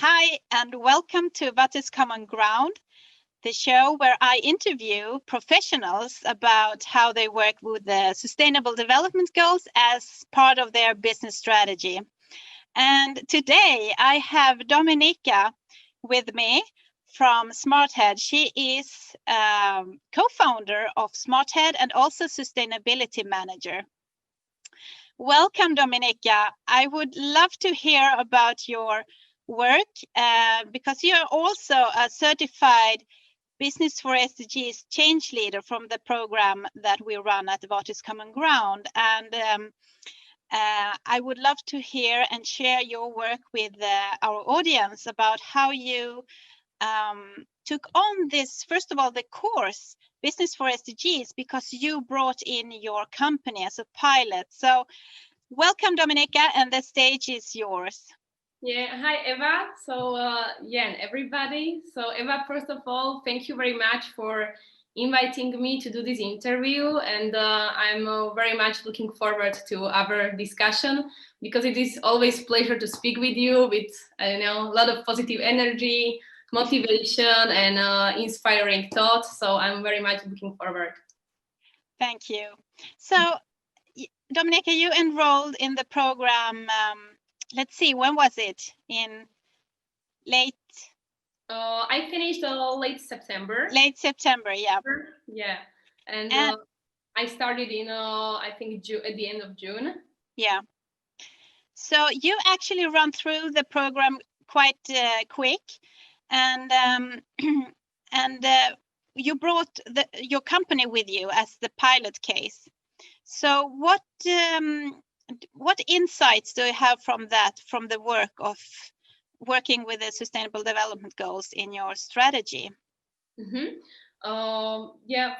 Hi, and welcome to What is Common Ground, the show where I interview professionals about how they work with the Sustainable Development Goals as part of their business strategy. And today I have Dominika with me from SmartHead. She is co-founder of SmartHead and also sustainability manager. Welcome, Dominika. I would love to hear about your work because you're also a certified Business for SDGs change leader from the program that we run at What is Common Ground. And I would love to hear and share your work with our audience about how you took on this, first of all, the course Business for SDGs, because you brought in your company as a pilot. So welcome, Dominika, and the stage is yours. Yeah, hi Eva. So and everybody. So Eva, first of all, thank you very much for inviting me to do this interview, and I'm very much looking forward to our discussion because it is always a pleasure to speak with you with a lot of positive energy, motivation, and inspiring thoughts. So I'm very much looking forward. Thank you. So, Dominika, you enrolled in the program. Let's see, when was it? In late? I finished late September. Late September, yeah. Yeah, and I started in I think at the end of June. Yeah. So you actually run through the program quite quick, and you brought your company with you as the pilot case. So what insights do you have from that, from the work of working with the Sustainable Development Goals in your strategy?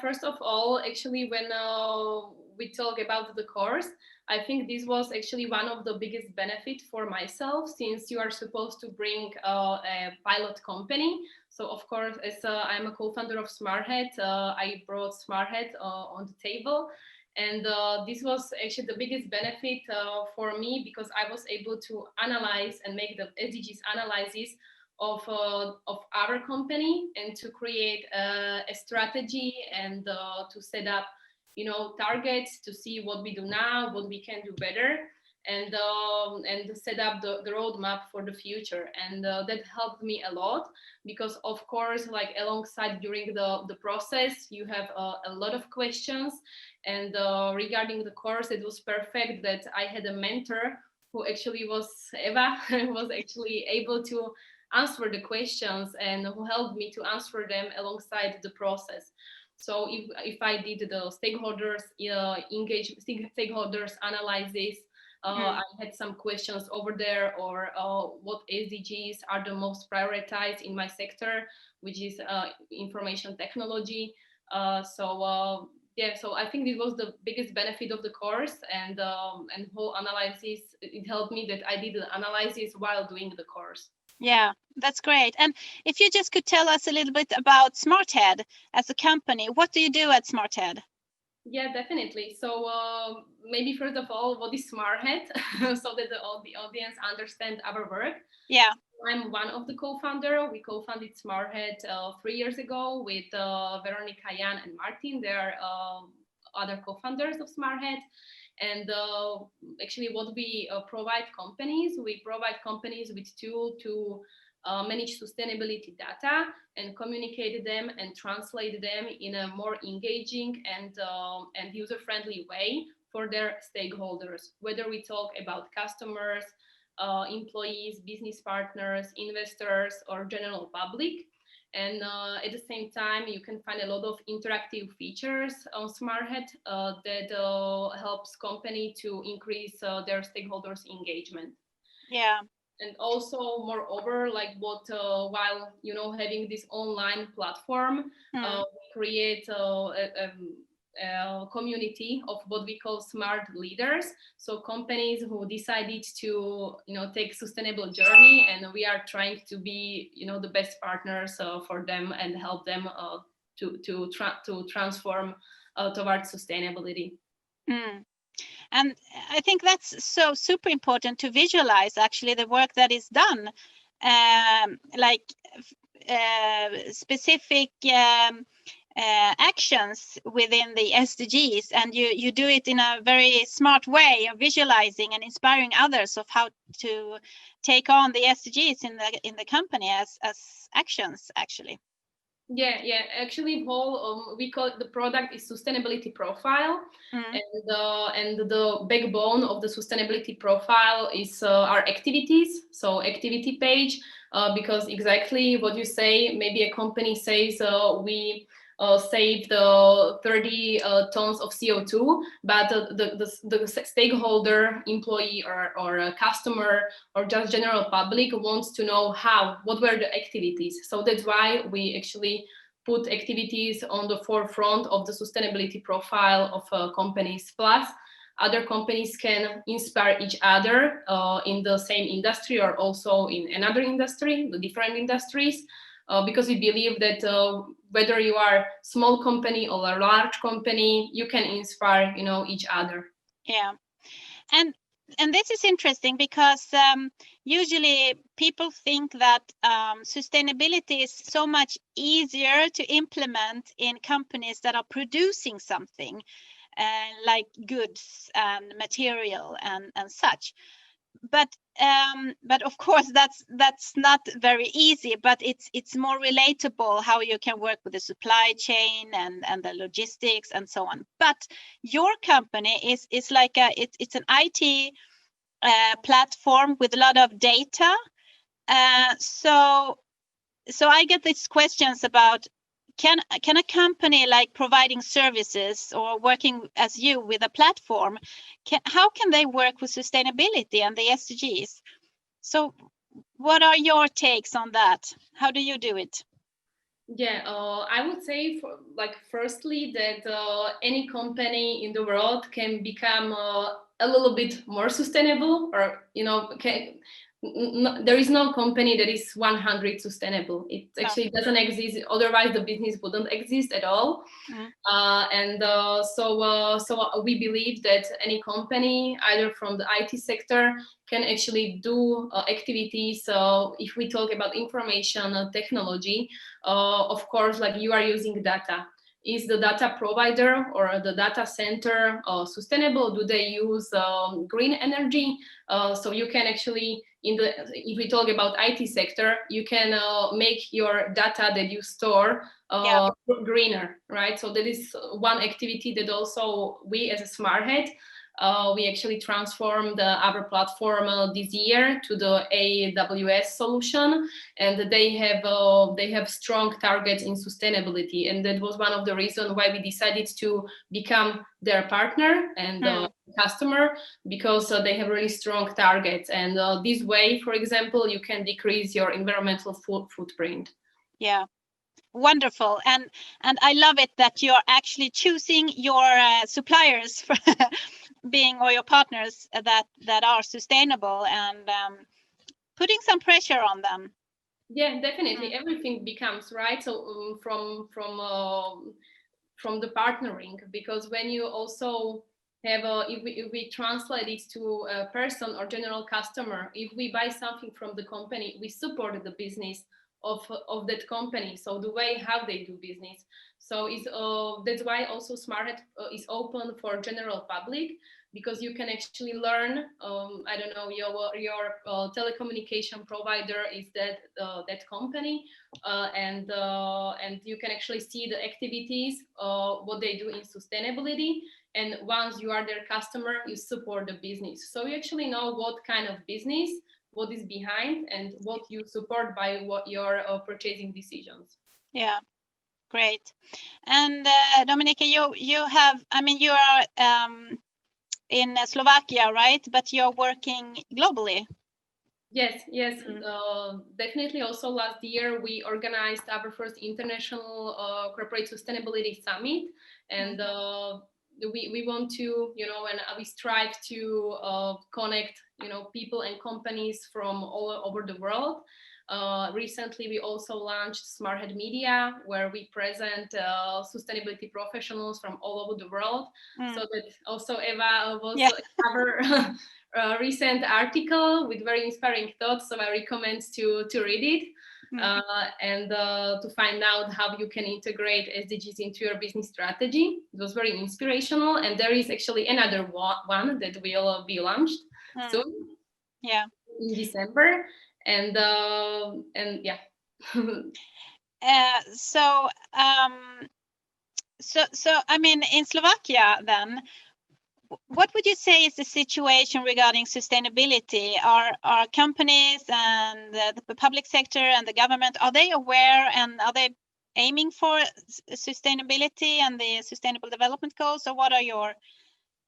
First of all, actually, when we talk about the course, I think this was actually one of the biggest benefits for myself, since you are supposed to bring a pilot company. So of course, as I'm a co-founder of SmartHead, I brought SmartHead on the table. And this was actually the biggest benefit for me, because I was able to analyze and make the SDGs analysis of our company, and to create a strategy, and to set up targets, to see what we do now, what we can do better, and to set up the roadmap for the future. And that helped me a lot, because of course, like alongside during the process, you have a lot of questions. And regarding the course, it was perfect that I had a mentor who actually was Eva, was actually able to answer the questions, and who helped me to answer them alongside the process. So if I did the stakeholders stakeholders analysis, I had some questions over there, or what SDGs are the most prioritized in my sector, which is information technology. So I think this was the biggest benefit of the course, and whole analysis. It helped me that I did the analysis while doing the course. Yeah, that's great. And if you just could tell us a little bit about SmartHead as a company, what do you do at SmartHead? Yeah, definitely. So maybe first of all, what is SmartHead, so that the audience understand our work. Yeah. I'm one of the co-founder. We co-founded SmartHead 3 years ago with Veronika, Jan, and Martin. They are other co-founders of SmartHead. And actually what we provide companies with tool to manage sustainability data, and communicate them and translate them in a more engaging and user-friendly way for their stakeholders, whether we talk about customers, employees, business partners, investors, or general public. And at the same time, you can find a lot of interactive features on SmartHead that helps company to increase their stakeholders' engagement. Yeah. And also, moreover, like while having this online platform, we create a community of what we call smart leaders. So companies who decided to take sustainable journey, and we are trying to be the best partners for them, and help them to transform towards sustainability. And I think that's so super important to visualize actually the work that is done like specific actions within the SDGs, and you do it in a very smart way of visualizing and inspiring others of how to take on the SDGs in the company as actions actually. Yeah. Actually, whole we call it, the product is sustainability profile, and the backbone of the sustainability profile is our activities. So activity page, because exactly what you say, maybe a company says we saved 30 tons of CO2, but the stakeholder, employee, or a customer, or just general public wants to know what were the activities. So that's why we actually put activities on the forefront of the sustainability profile of companies. Plus, other companies can inspire each other in the same industry or also in another industry, the different industries. Because we believe that whether you are small company or a large company, you can inspire, each other. Yeah, and this is interesting because usually people think that sustainability is so much easier to implement in companies that are producing something like goods and material and such. But of course that's not very easy, but it's more relatable how you can work with the supply chain and the logistics and so on. But your company is like it's an IT platform with a lot of data, so I get these questions about can a company like providing services or working as you with a platform, how can they work with sustainability and the SDGs? So what are your takes on that? How do you do it? Yeah, I would say, firstly, that any company in the world can become a little bit more sustainable, or there is no company that is 100 sustainable. It actually doesn't exist. Otherwise, the business wouldn't exist at all. So we believe that any company, either from the IT sector, can actually do activities. If we talk about information technology, of course, like you are using data. Is the data provider or the data center sustainable? Do they use green energy? So you can actually, if we talk about IT sector, you can make your data that you store greener, right? So that is one activity that also we as a SmartHead, we actually transformed our platform this year to the AWS solution, and they have strong targets in sustainability, and that was one of the reasons why we decided to become their partner and customer, because they have really strong targets, and this way, for example, you can decrease your environmental footprint. Yeah. Wonderful, and I love it that you're actually choosing your suppliers for being, or your partners that are sustainable, and putting some pressure on them. Yeah, definitely. Everything becomes right. So from the partnering, because when you also have if we translate it to a person or general customer, if we buy something from the company, we support the business of that company, so the way how they do business. So that's why also SmartHead is open for general public, because you can actually learn. I don't know, your telecommunication provider is that company, and you can actually see the activities, what they do in sustainability. And once you are their customer, you support the business, so you actually know what kind of business, what is behind, and what you support by what your purchasing decisions. Yeah, great. And Dominika, you have, I mean, you are in Slovakia, right? But you're working globally. Yes, definitely. Also, last year we organized our first international corporate sustainability summit, and we want to, and we strive to connect, people and companies from all over the world. Recently, we also launched SmartHead Media, where we present sustainability professionals from all over the world. So that also Eva was our recent article with very inspiring thoughts. So I recommend to read it. And to find out how you can integrate SDGs into your business strategy. It was very inspirational, and there is actually another one that will be launched soon. Yeah, in December, and yeah. So I mean, in Slovakia, then, what would you say is the situation regarding sustainability? Are companies and the public sector and the government, are they aware, and are they aiming for sustainability and the sustainable development goals? Or what are your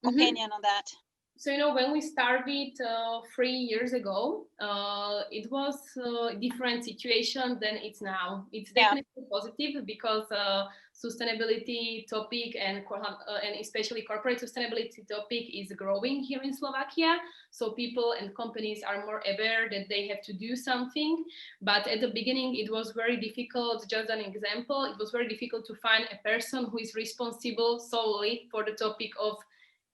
opinion on that? So, when we started 3 years ago, it was a different situation than it's now. It's definitely positive because sustainability topic and especially corporate sustainability topic is growing here in Slovakia. So people and companies are more aware that they have to do something. But at the beginning, it was very difficult. Just an example, it was very difficult to find a person who is responsible solely for the topic of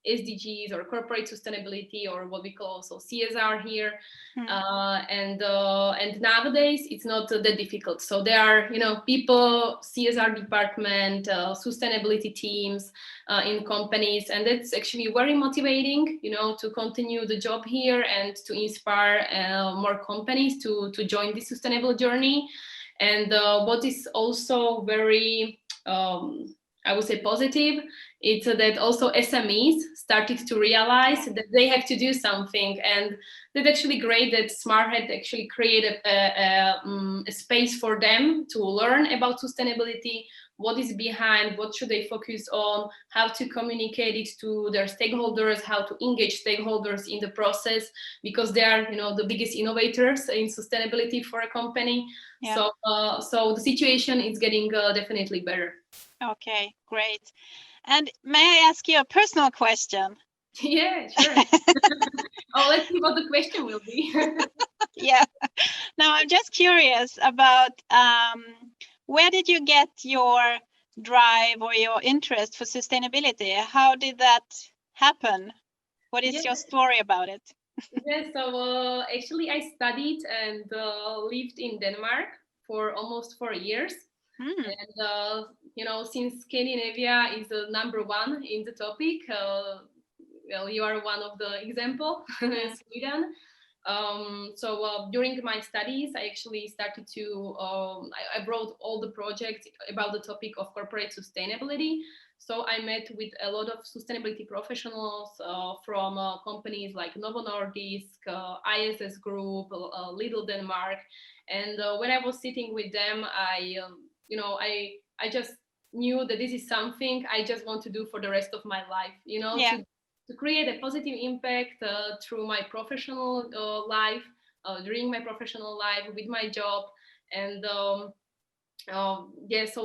SDGs or corporate sustainability, or what we call also CSR here. And nowadays it's not that difficult. So there are, people, CSR department, sustainability teams in companies, and it's actually very motivating, to continue the job here and to inspire more companies to join this sustainable journey. And what is also very I would say positive, it's that also SMEs started to realize that they have to do something, and that's actually great that SmartHead actually created a space for them to learn about sustainability, what is behind, what should they focus on, how to communicate it to their stakeholders, how to engage stakeholders in the process, because they are, the biggest innovators in sustainability for a company. Yeah. So the situation is getting definitely better. Okay, great. And may I ask you a personal question? Yeah, sure. Let's see what the question will be. Yeah. Now, I'm just curious about where did you get your drive or your interest for sustainability? How did that happen? What is your story about it? Yeah, so actually I studied and lived in Denmark for almost 4 years. And, since Scandinavia is the number one in the topic, well, you are one of the example, Sweden. So during my studies, I actually started to, I wrote all the projects about the topic of corporate sustainability. So I met with a lot of sustainability professionals from companies like Novo Nordisk, ISS Group, Lidl Denmark. And when I was sitting with them, I just knew that this is something I just want to do for the rest of my life, to create a positive impact through my professional life, during my professional life, with my job. And so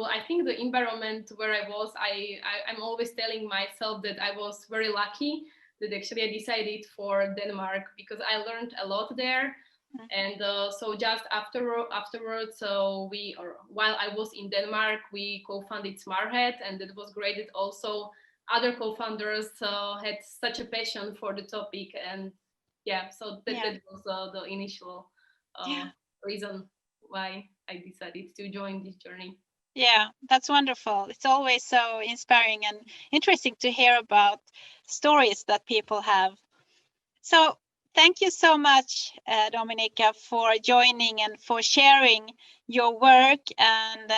I think the environment where I was, I'm always telling myself that I was very lucky that actually I decided for Denmark, because I learned a lot there. And so just afterwards, while I was in Denmark, we co-founded SmartHead, and it was great that also other co-founders had such a passion for the topic. And so that was the initial reason why I decided to join this journey. Yeah, that's wonderful. It's always so inspiring and interesting to hear about stories that people have. So thank you so much, Dominika, for joining and for sharing your work and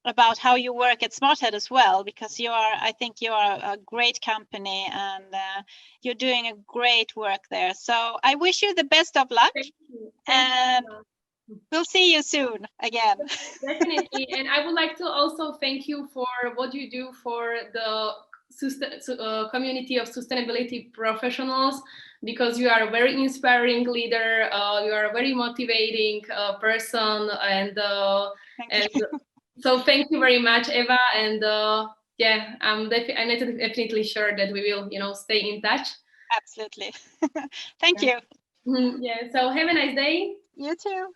about how you work at SmartHead as well, because I think you are a great company and you're doing a great work there. So I wish you the best of luck. Thank you. And we'll see you soon again. Definitely. And I would like to also thank you for what you do for the community of sustainability professionals, because you are a very inspiring leader. You are a very motivating person. And so thank you very much, Eva. And I'm definitely sure that we will, stay in touch. Absolutely. Thank you. Yeah. So have a nice day. You too.